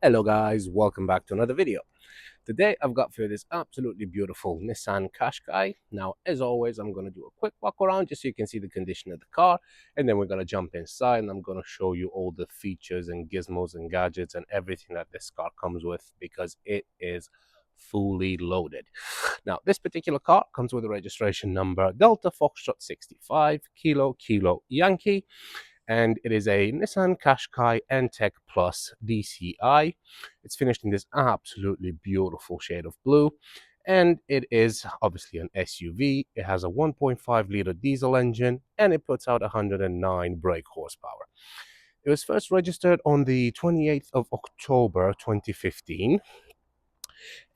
Hello guys, welcome back to another video. Today I've got for you this absolutely beautiful Nissan Qashqai. Now as always I'm going to do a quick walk around just so you can see the condition of the car, and then we're going to jump inside and I'm going to show you all the features and gizmos and gadgets and everything that this car comes with, because it is fully loaded. Now this particular car comes with a registration number Delta Foxtrot 65 Kilo Yankee, and it is a Nissan Qashqai N-Tec Plus DCI. It's finished in this absolutely beautiful shade of blue, and it is obviously an SUV. It has a 1.5-liter diesel engine, and it puts out 109 brake horsepower. It was first registered on the 28th of October 2015,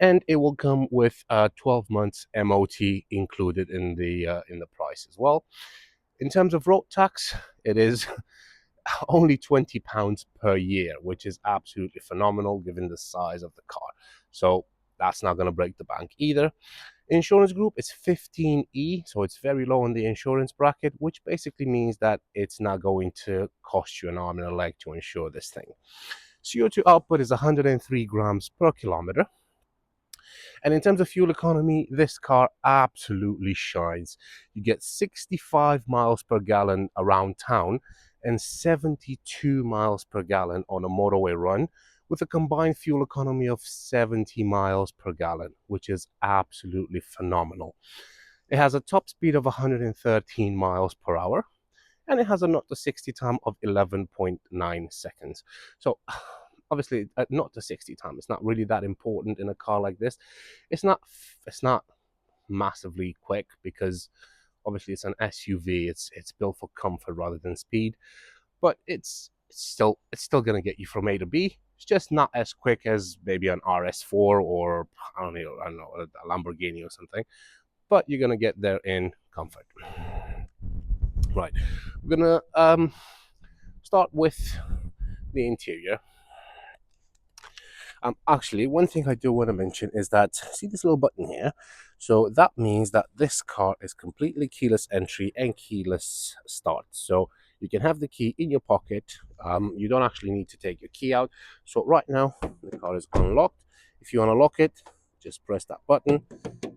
and it will come with 12 months MOT included in the price as well. In terms of road tax, it is only £20 per year, which is absolutely phenomenal given the size of the car. So that's not going to break the bank either. Insurance group is 15E, so it's very low on the insurance bracket, which basically means that it's not going to cost you an arm and a leg to insure this thing. CO2 output is 103 grams per kilometer. And in terms of fuel economy, this car absolutely shines. You get 65 miles per gallon around town and 72 miles per gallon on a motorway run, with a combined fuel economy of 70 miles per gallon, which is absolutely phenomenal. It has a top speed of 113 miles per hour, and it has a 0 to 60 time of 11.9 seconds. So obviously, 0 to 60 time, it's not really that important in a car like this. It's not massively quick because obviously it's an SUV. It's built for comfort rather than speed, but it's still gonna get you from A to B. It's just not as quick as maybe an RS4 or I don't know a Lamborghini or something, but you're gonna get there in comfort. Right, we're gonna start with the interior. Actually, one thing I do want to mention is that, see this little button here? So that means that this car is completely keyless entry and keyless start. So you can have the key in your pocket. You don't actually need to take your key out. So right now, the car is unlocked. If you want to lock it, just press that button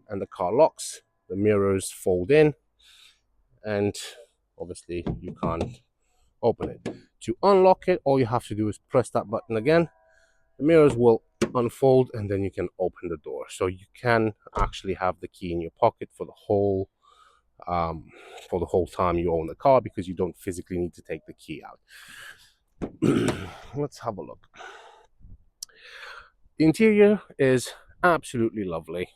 and the car locks. The mirrors fold in, and obviously you can't open it. To unlock it, all you have to do is press that button again. The mirrors will unfold and then you can open the door. So you can actually have the key in your pocket um, for the whole time you own the car, because you don't physically need to take the key out. Let's have a look. The interior is absolutely lovely.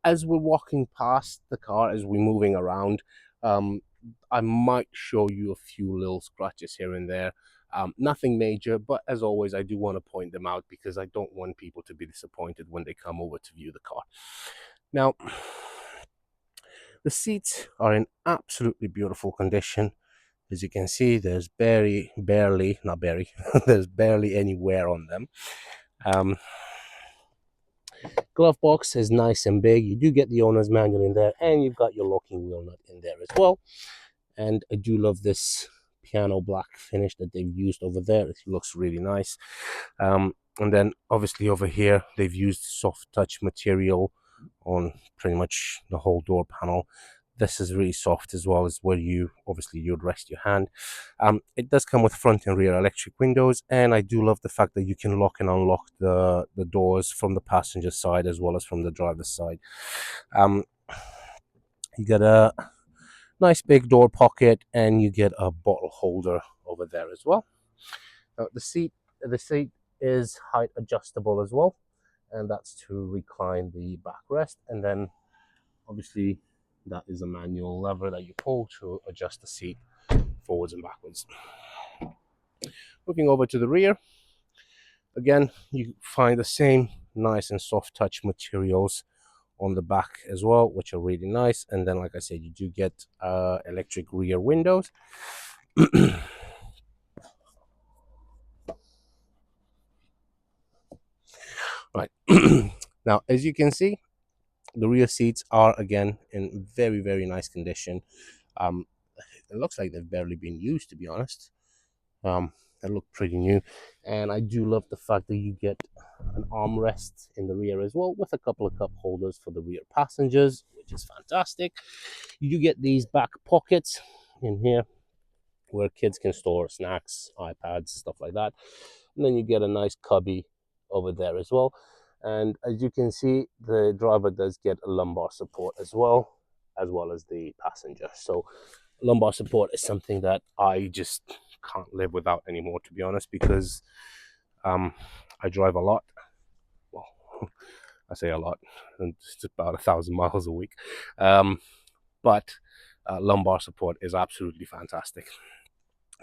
As we're walking past the car, as we're moving around, um, I might show you a few little scratches here and there. Nothing major, but as always, I do want to point them out because I don't want people to be disappointed when they come over to view the car. Now, the seats are in absolutely beautiful condition. As you can see, there's not barely, there's barely any wear on them. Glove box is nice and big. You do get the owner's manual in there, and you've got your locking wheel nut in there as well. And I do love this piano black finish that they've used over there. It looks really nice. And then obviously over here they've used soft touch material on pretty much the whole door panel. This is really soft as well, as where you'd rest your hand. It does come with front and rear electric windows, and I do love the fact that you can lock and unlock the doors from the passenger side as well as from the driver's side. You get a nice big door pocket, and you get a bottle holder over there as well. The seat is height adjustable as well, and that's to recline the backrest. And then obviously that is a manual lever that you pull to adjust the seat forwards and backwards. Moving over to the rear, again you find the same nice and soft touch materials on the back as well, which are really nice. And then, like I said, you do get electric rear windows. Right. Now, as you can see, the rear seats are again in very, very nice condition. It looks like they've barely been used, to be honest. that look pretty new. And I do love the fact that you get an armrest in the rear as well, with a couple of cup holders for the rear passengers, which is fantastic. You get these back pockets in here where kids can store snacks, iPads, stuff like that. And then you get a nice cubby over there as well. And as you can see, the driver does get a lumbar support as well as the passenger. So lumbar support is something that I just can't live without anymore, to be honest, because I drive a lot. Well, I say a lot, and it's about 1,000 miles a week. But lumbar support is absolutely fantastic.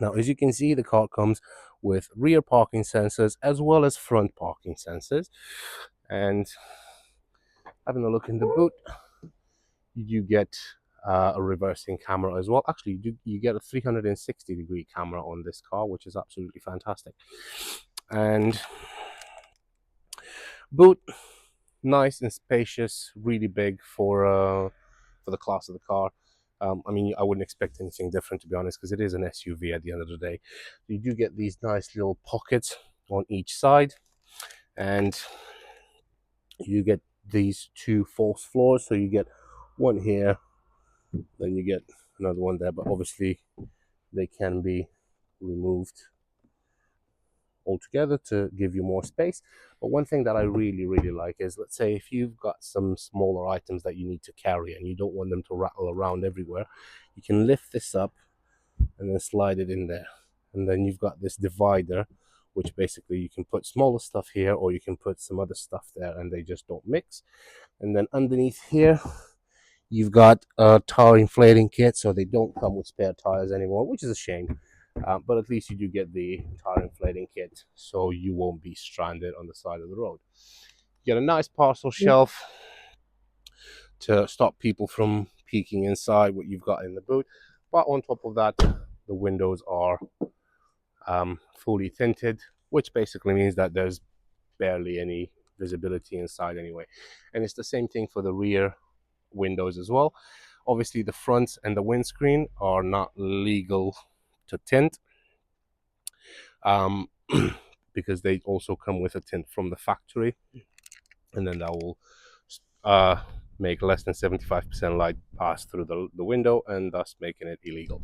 Now, as you can see, the car comes with rear parking sensors as well as front parking sensors. And having a look in the boot, you get a reversing camera as well. Actually, you get a 360-degree camera on this car, which is absolutely fantastic. And boot, nice and spacious, really big for the class of the car. I mean, I wouldn't expect anything different, to be honest, because it is an SUV at the end of the day. You do get these nice little pockets on each side, and you get these two false floors. So you get one here, then you get another one there, but obviously they can be removed altogether to give you more space. But one thing that I really like is, let's say if you've got some smaller items that you need to carry and you don't want them to rattle around everywhere, you can lift this up and then slide it in there, and then you've got this divider, which basically you can put smaller stuff here or you can put some other stuff there, and they just don't mix. And then underneath here you've got a tire inflating kit, so they don't come with spare tires anymore, which is a shame. But at least you do get the tire inflating kit, so you won't be stranded on the side of the road. You get a nice parcel shelf to stop people from peeking inside what you've got in the boot. But on top of that, the windows are fully tinted, which basically means that there's barely any visibility inside anyway. And it's the same thing for the rear windows as well. Obviously, the front and the windscreen are not legal to tint, because they also come with a tint from the factory, and then that will make less than 75% light pass through the window, and thus making it illegal.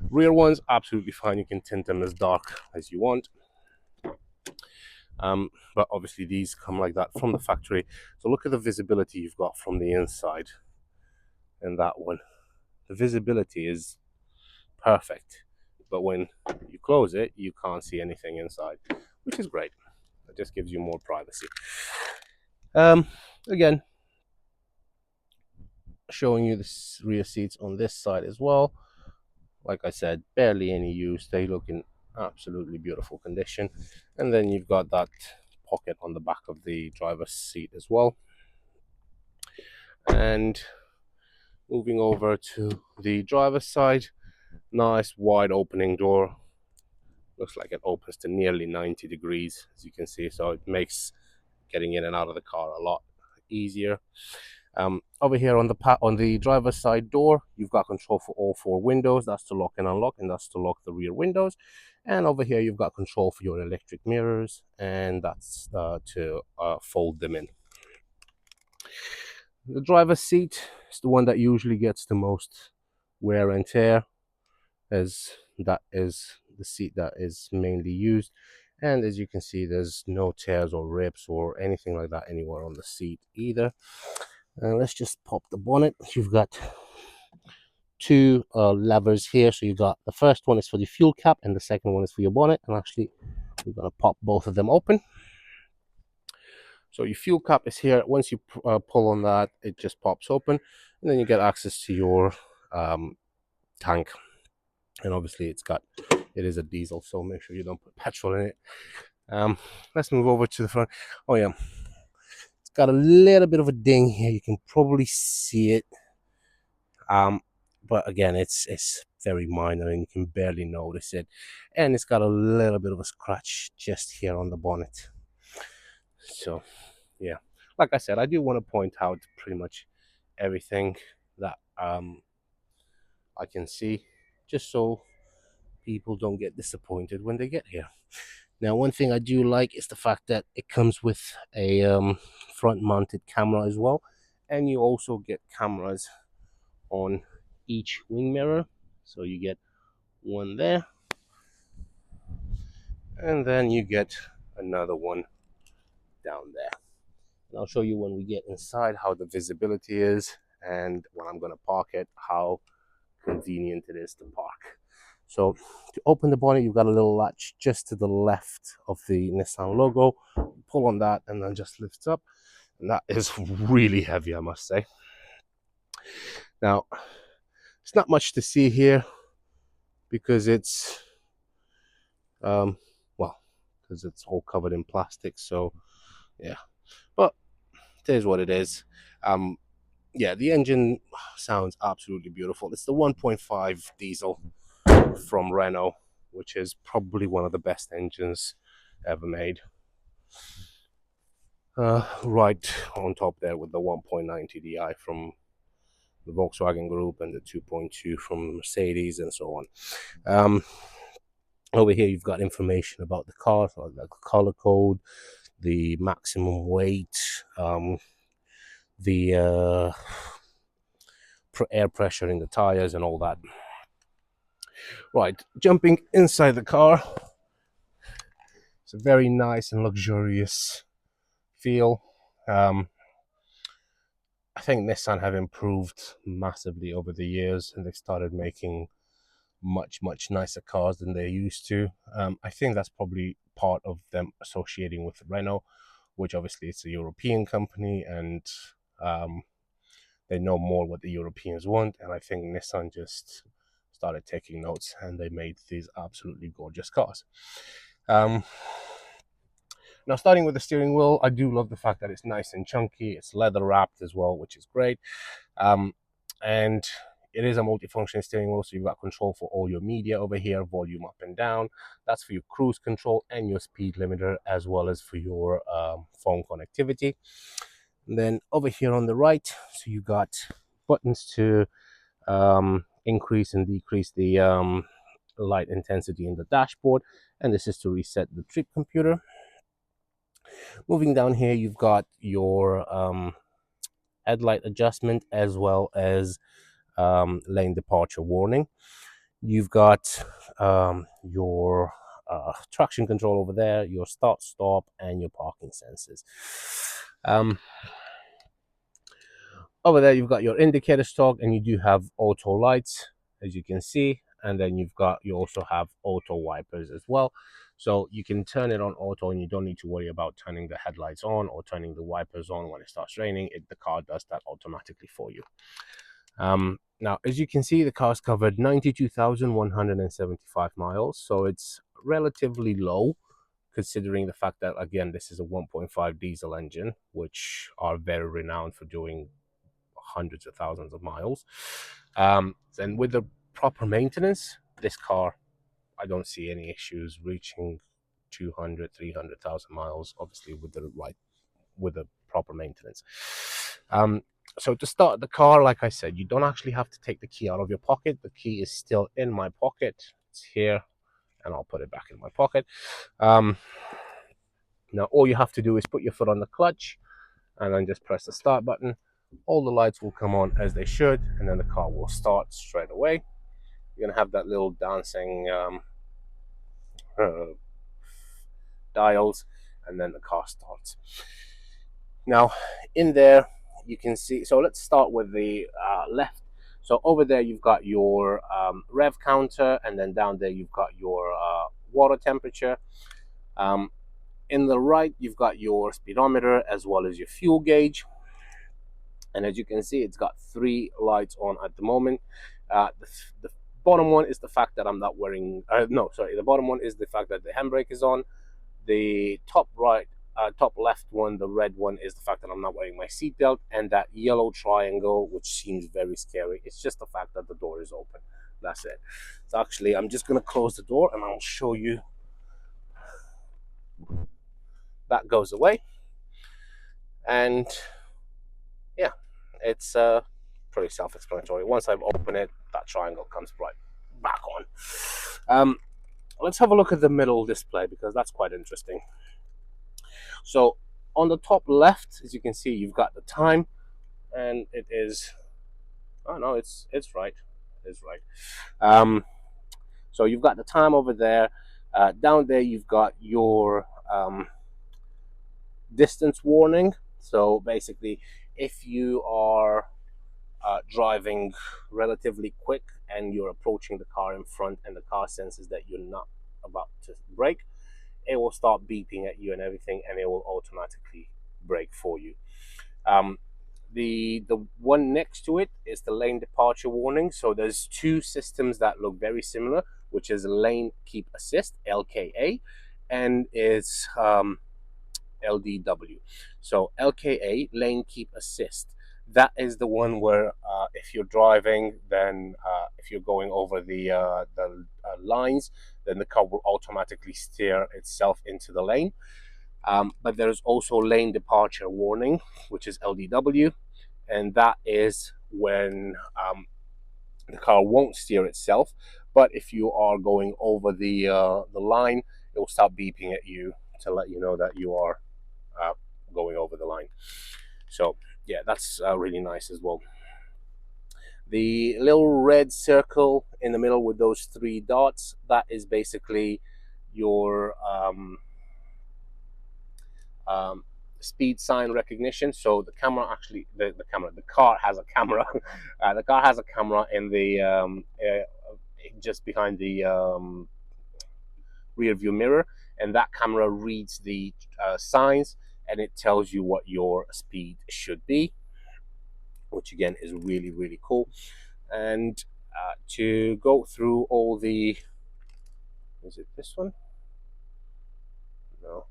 Rear ones, absolutely fine. You can tint them as dark as you want. But obviously these come like that from the factory. So look at the visibility you've got from the inside in that one. The visibility is perfect, but when you close it, you can't see anything inside, which is great. It just gives you more privacy. Again, showing you the rear seats on this side as well. Like I said, barely any use. They look in absolutely beautiful condition. And then you've got that pocket on the back of the driver's seat as well. And moving over to the driver's side, nice wide opening door. Looks like it opens to nearly 90 degrees, as you can see, so it makes getting in and out of the car a lot easier. Over here on the driver's side door, you've got control for all four windows. That's to lock and unlock, and that's to lock the rear windows. And over here you've got control for your electric mirrors, and that's to fold them in. The driver's seat is the one that usually gets the most wear and tear, as that is the seat that is mainly used. And as you can see, there's no tears or rips or anything like that anywhere on the seat either. Let's just pop the bonnet. You've got two levers here. So you got the first one is for the fuel cap and the second one is for your bonnet. And actually, we're going to pop both of them open. So your fuel cap is here. Once you pull on that, it just pops open, and then you get access to your tank. And obviously it is a diesel, so make sure you don't put petrol in it. Let's move over to the front. Oh yeah, it's got a little bit of a ding here. You can probably see it. But again, it's very minor and you can barely notice it. And it's got a little bit of a scratch just here on the bonnet. So yeah, like I said, I do want to point out pretty much everything that I can see, just so people don't get disappointed when they get here. Now, one thing I do like is the fact that it comes with a front-mounted camera as well, and you also get cameras on each wing mirror. So you get one there, and then you get another one down there. And I'll show you when we get inside how the visibility is, and when I'm going to park it, how convenient it is to park. So to open the bonnet, you've got a little latch just to the left of the Nissan logo. Pull on that and then just lifts up, and that is really heavy, I must say. Now, it's not much to see here because it's because it's all covered in plastic. So yeah, but it is what it is. Yeah, the engine sounds absolutely beautiful. It's the 1.5 diesel from Renault, which is probably one of the best engines ever made. Right on top there with the 1.9 TDI from the Volkswagen Group and the 2.2 from Mercedes and so on. Over here you've got information about the car, so like the color code, the maximum weight, the air pressure in the tires and all that. Right, jumping inside the car, it's a very nice and luxurious feel. I think Nissan have improved massively over the years, and they've started making much nicer cars than they used to. I think that's probably part of them associating with Renault, which obviously it's a European company, and they know more what the Europeans want, and I think Nissan just started taking notes and they made these absolutely gorgeous cars. Now, starting with the steering wheel, I do love the fact that it's nice and chunky. It's leather wrapped as well, which is great. And it is a multifunction steering wheel, so you've got control for all your media over here, volume up and down. That's for your cruise control and your speed limiter, as well as for your phone connectivity. And then over here on the right, so you've got buttons to increase and decrease the light intensity in the dashboard, and this is to reset the trip computer. Moving down here, you've got your headlight adjustment as well as lane departure warning. You've got your traction control over there, your start stop, and your parking sensors. Over there you've got your indicator stalk, and you do have auto lights, as you can see, and then you also have auto wipers as well, so you can turn it on auto and you don't need to worry about turning the headlights on or turning the wipers on when it starts raining. The car does that automatically for you. Now, as you can see, the car's covered 92,175 miles, so it's relatively low considering the fact that, again, this is a 1.5 diesel engine, which are very renowned for doing hundreds of thousands of miles. And with the proper maintenance, this car, I don't see any issues reaching 200, 300,000 miles, obviously with the proper maintenance. So to start the car, like I said, you don't actually have to take the key out of your pocket. The key is still in my pocket. It's here, and I'll put it back in my pocket. Now all you have to do is put your foot on the clutch and then just press the start button. All the lights will come on as they should, and then the car will start straight away. You're gonna have that little dancing dials, and then the car starts. Now in there you can see, so let's start with the left. So over there you've got your rev counter, and then down there you've got your water temperature. In the right you've got your speedometer as well as your fuel gauge, and as you can see, it's got 3 lights on at the moment. The bottom one is the fact that I'm not wearing the bottom one is the fact that the handbrake is on. The top left one, the red one, is the fact that I'm not wearing my seatbelt, and that yellow triangle, which seems very scary, it's just the fact that the door is open. That's it. So actually, I'm just going to close the door and I'll show you. That goes away, and yeah, it's pretty self-explanatory. Once I've opened it, that triangle comes right back on. Um, let's have a look at the middle display because that's quite interesting. So on the top left, as you can see, you've got the time, and it is. Oh no, it's right. It's right. So you've got the time over there. Down there, you've got your distance warning. So basically, if you are driving relatively quick and you're approaching the car in front and the car senses that you're not about to brake, it will start beeping at you and everything, and it will automatically brake for you. Um, the one next to it is the lane departure warning. So there's two systems that look very similar, which is lane keep assist (LKA) and is LDW. So LKA, lane keep assist. That is the one where if you're driving, then if you're going over the lines, then the car will automatically steer itself into the lane. But there's also lane departure warning, which is LDW, and that is when the car won't steer itself. But if you are going over the line, it will start beeping at you to let you know that you are uh, going over the line. So yeah, that's really nice as well. The little red circle in the middle with those three dots, that is basically your speed sign recognition. So the camera actually, the car has a camera. The car has a camera in the just behind the rear view mirror, and that camera reads the signs and it tells you what your speed should be, which again is really, really cool. And to go through all the, is it this one? No.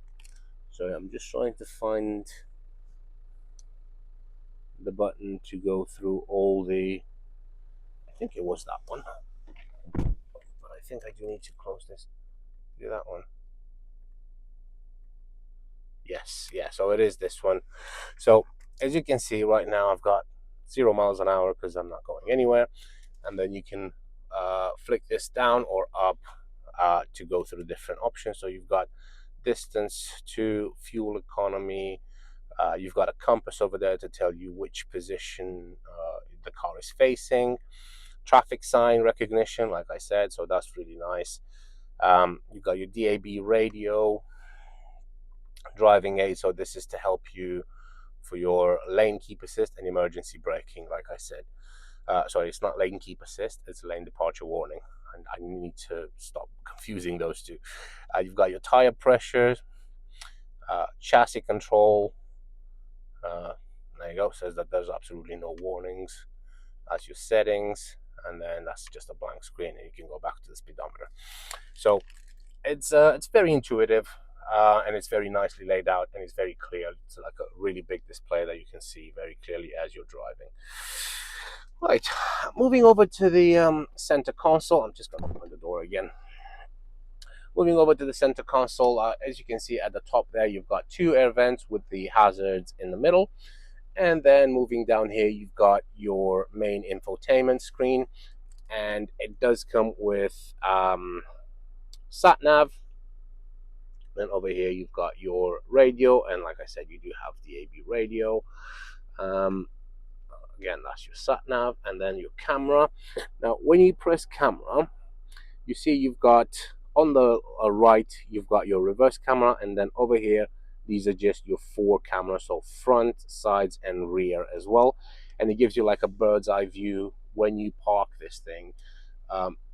So I'm just trying to find the button to go through all the, I think it was that one, but I think I do need to close this. Do that one. Yes, yeah, so it is this one. So as you can see right now, I've got 0 miles an hour because I'm not going anywhere. And then you can flick this down or up to go through different options. So you've got distance to fuel economy. You've got a compass over there to tell you which position the car is facing. Traffic sign recognition, like I said, so that's really nice. You've got your DAB radio, driving aid, so this is to help you for your lane keep assist and emergency braking, like I said. Sorry, it's not lane keep assist, it's lane departure warning. And I need to stop confusing those two. You've got your tire pressure, chassis control. There you go, says that there's absolutely no warnings. That's your settings, and then that's just a blank screen, and you can go back to the speedometer. So it's very intuitive, and it's very nicely laid out, and it's very clear. It's like a really big display that you can see very clearly as you're driving. Right, moving over to the center console. I'm just going to open the door again. Moving over to the center console, as you can see at the top there, you've got two air vents with the hazards in the middle. And then moving down here, you've got your main infotainment screen. And it does come with sat nav. Then over here, you've got your radio. And like I said, you do have the DAB radio. Again, that's your sat nav, and then your camera. Now, when you press camera, you see you've got on the right, you've got your reverse camera, and then over here, these are just your 4 cameras, so front, sides, and rear as well. And it gives you like a bird's eye view when you park this thing.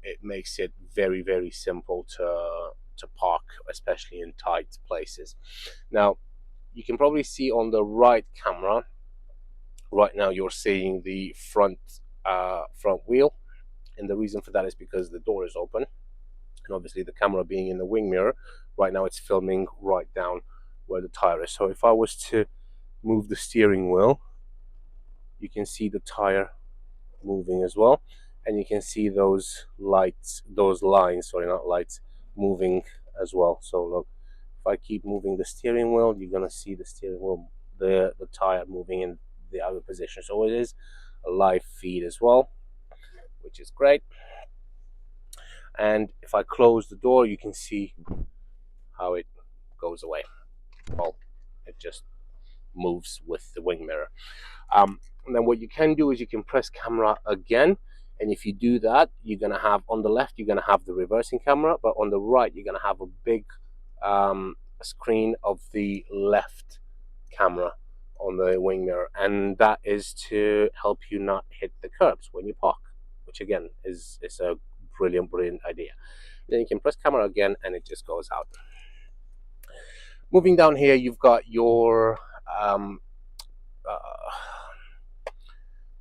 It makes it very, very simple to park, especially in tight places. Now, you can probably see on the right camera. Right now, you're seeing the front wheel, and the reason for that is because the door is open, and obviously the camera being in the wing mirror, right now it's filming right down where the tire is. So if I was to move the steering wheel, you can see the tire moving as well, and you can see those lights, those lines, sorry, not lights, moving as well. So look, if I keep moving the steering wheel, you're gonna see the steering wheel, the tire moving in the other position. So it is a live feed as well, which is great. and if I close the door, you can see how it goes away. Well, it just moves with the wing mirror. And then what you can do is you can press camera again, and if you do that, you're gonna have on the left, you're gonna have the reversing camera, but on the right, you're gonna have a big screen of the left camera on the wing mirror, and that is to help you not hit the curbs when you park, which again is a brilliant idea. Then you can press camera again, and it just goes out. Moving down here, you've got your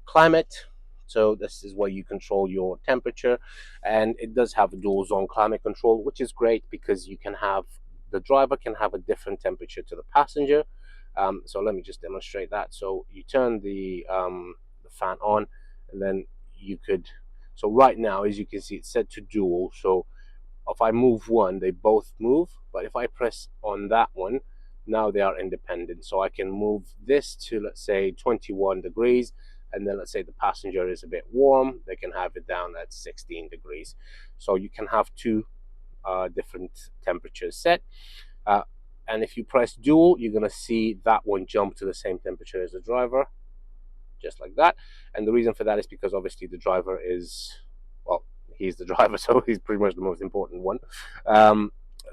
climate. So this is where you control your temperature, and it does have a dual zone climate control, which is great because you can have the driver can have a different temperature to the passenger. So let me just demonstrate that. So you turn the fan on, and then you could. So right now, as you can see, it's set to dual. So if I move one, they both move. But if I press on that one, now they are independent. So I can move this to, let's say, 21 degrees. And then let's say the passenger is a bit warm, they can have it down at 16 degrees. So you can have two different temperatures set. And if you press dual, you're going to see that one jump to the same temperature as the driver, just like that. And the reason for that is because obviously the driver is, well, he's the driver, so he's pretty much the most important one.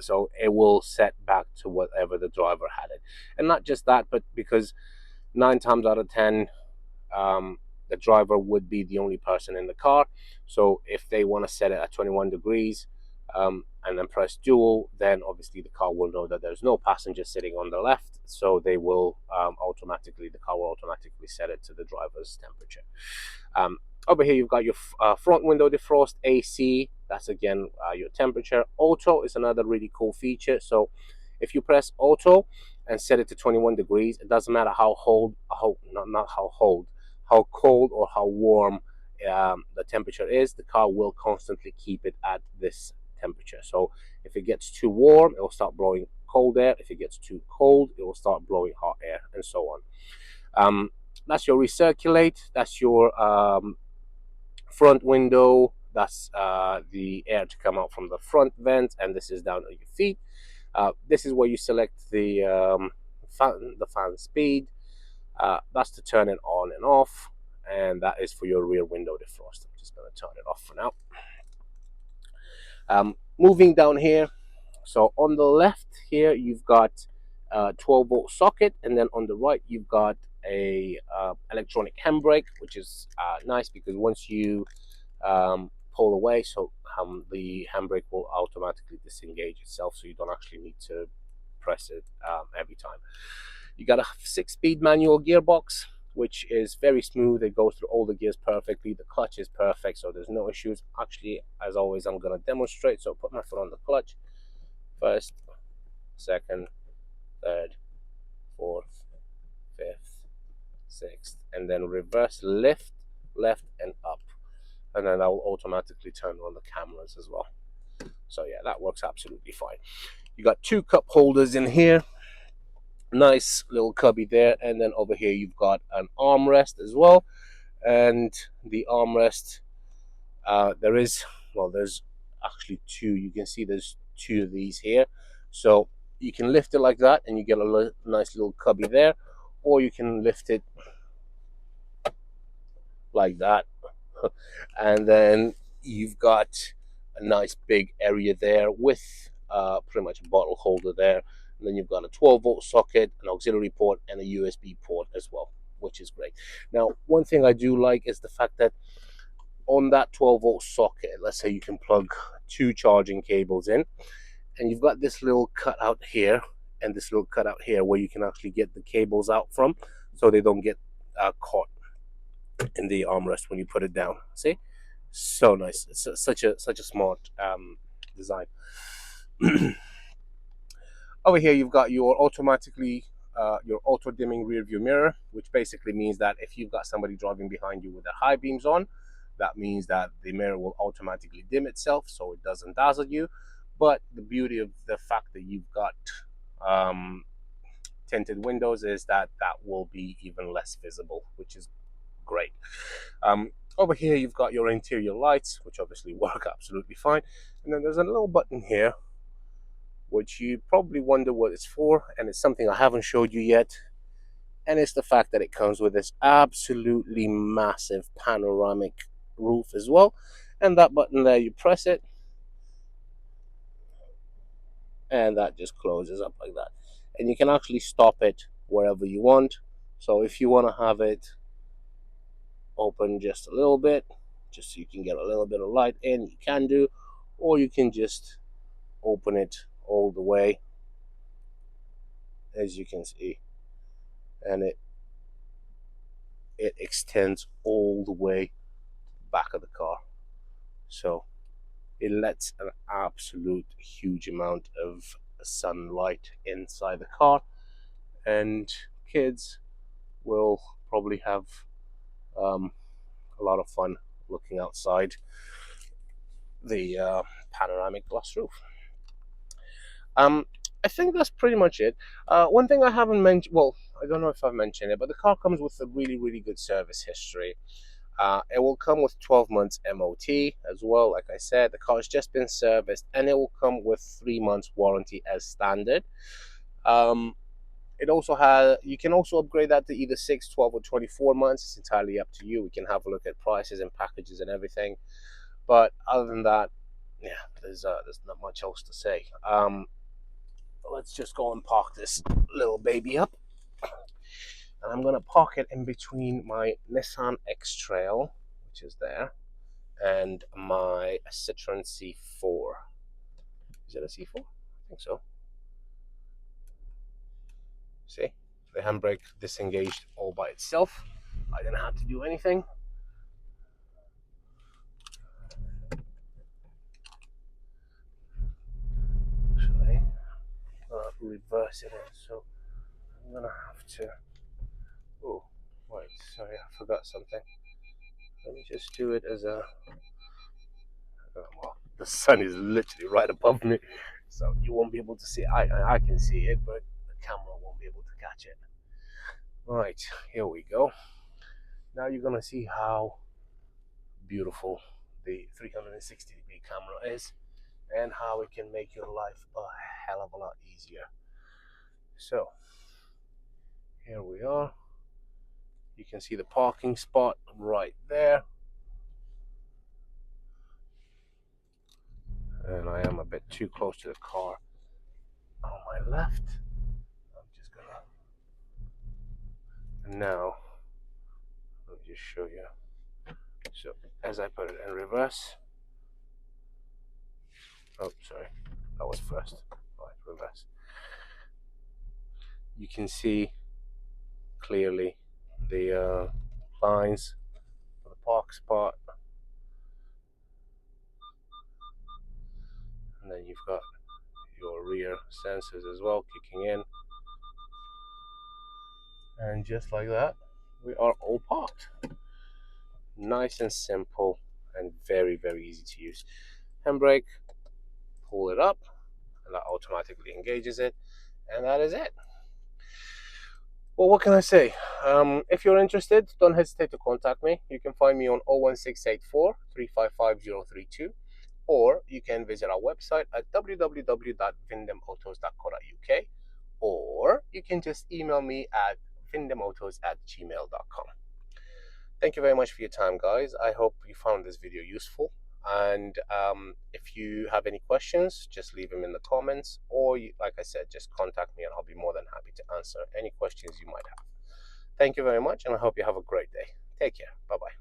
So it will set back to whatever the driver had it. And not just that, but because 9 times out of 10, the driver would be the only person in the car. So if they want to set it at 21 degrees and then press dual, then obviously the car will know that there's no passenger sitting on the left. So they will the car will automatically set it to the driver's temperature. Over here, you've got your front window defrost, AC. That's again your temperature. Auto is another really cool feature. So if you press auto and set it to 21 degrees, it doesn't matter how cold or how warm the temperature is, the car will constantly keep it at this temperature. So if it gets too warm, it will start blowing cold air. If it gets too cold, it will start blowing hot air, and so on. That's your recirculate. That's your front window. That's the air to come out from the front vent, and this is down at your feet. This is where you select the fan speed. That's to turn it on and off, and that is for your rear window defrost. I'm just going to turn it off for now. Moving down here, so on the left here you've got a 12-volt socket, and then on the right you've got a electronic handbrake, which is nice because once you pull away, so the handbrake will automatically disengage itself, so you don't actually need to press it every time. You got a 6-speed manual gearbox, which is very smooth. It goes through all the gears perfectly. The clutch is perfect, so there's no issues. Actually, as always, I'm going to demonstrate. So put my foot on the clutch. First, second, third, fourth, fifth, sixth, and then reverse lift, left, and up. And then that will automatically turn on the cameras as well. So yeah, that works absolutely fine. You got 2 cup holders in here. Nice little cubby there, and then over here you've got an armrest as well. And the armrest, there's actually 2. You can see there's 2 of these here, so you can lift it like that and you get a nice little cubby there, or you can lift it like that and then you've got a nice big area there with pretty much a bottle holder there. And then you've got a 12-volt socket, an auxiliary port, and a USB port as well, which is great. Now, one thing I do like is the fact that on that 12-volt socket, let's say you can plug 2 charging cables in, and you've got this little cutout here and this little cutout here where you can actually get the cables out from, so they don't get caught in the armrest when you put it down. See, so nice. It's such a smart design. Over here you've got your your auto dimming rear view mirror, which basically means that if you've got somebody driving behind you with their high beams on, that means that the mirror will automatically dim itself so it doesn't dazzle you. But the beauty of the fact that you've got tinted windows is that that will be even less visible, which is great. Over here you've got your interior lights, which obviously work absolutely fine, and then there's a little button here which you probably wonder what it's for, and it's something I haven't showed you yet, and it's the fact that it comes with this absolutely massive panoramic roof as well. And that button there, you press it and that just closes up like that, and you can actually stop it wherever you want. So if you want to have it open just a little bit, just so you can get a little bit of light in, you can do, or you can just open it all the way, as you can see, and it extends all the way back of the car. So it lets an absolute huge amount of sunlight inside the car, and kids will probably have a lot of fun looking outside the panoramic glass roof. I think that's pretty much it. One thing I haven't mentioned, well, I don't know if I've mentioned it, but the car comes with a really, really good service history. It will come with 12 months MOT as well. Like I said, the car has just been serviced, and it will come with 3 months warranty as standard. It also has, you can also upgrade that to either 6, 12, or 24 months. It's entirely up to you. We can have a look at prices and packages and everything. But other than that, yeah, there's not much else to say. Let's just go and park this little baby up. And I'm going to park it in between my Nissan X-Trail, which is there, and my Citroen C4. Is it a C4? I think so. See? The handbrake disengaged all by itself. I didn't have to do anything. Actually, I'm going to reverse it in, so I'm going to have to... Oh, wait, sorry, I forgot something. Let me just do it as a... well, the sun is literally right above me, so you won't be able to see. I can see it, but the camera won't be able to catch it. Right, here we go. Now you're gonna see how beautiful the 360-degree camera is, and how it can make your life a hell of a lot easier. So here we are. You can see the parking spot right there. And I am a bit too close to the car on my left. I'm just gonna, now let me just show you. So as I put it in reverse, oh sorry, that was first, right, reverse, you can see clearly the lines for the park spot, and then you've got your rear sensors as well kicking in, and just like that we are all parked. Nice and simple and very, very easy to use. Handbrake, pull it up, and that automatically engages it, and that is it. Well, what can I say? If you're interested, don't hesitate to contact me. You can find me on 01684 355032, or you can visit our website at www.vindemautos.co.uk, or you can just email me at vindemautos@gmail.com. Thank you very much for your time, guys. I hope you found this video useful. And if you have any questions, just leave them in the comments, or like I said, just contact me and I'll be more than happy to answer any questions you might have. Thank you very much, and I hope you have a great day. Take care. Bye-bye.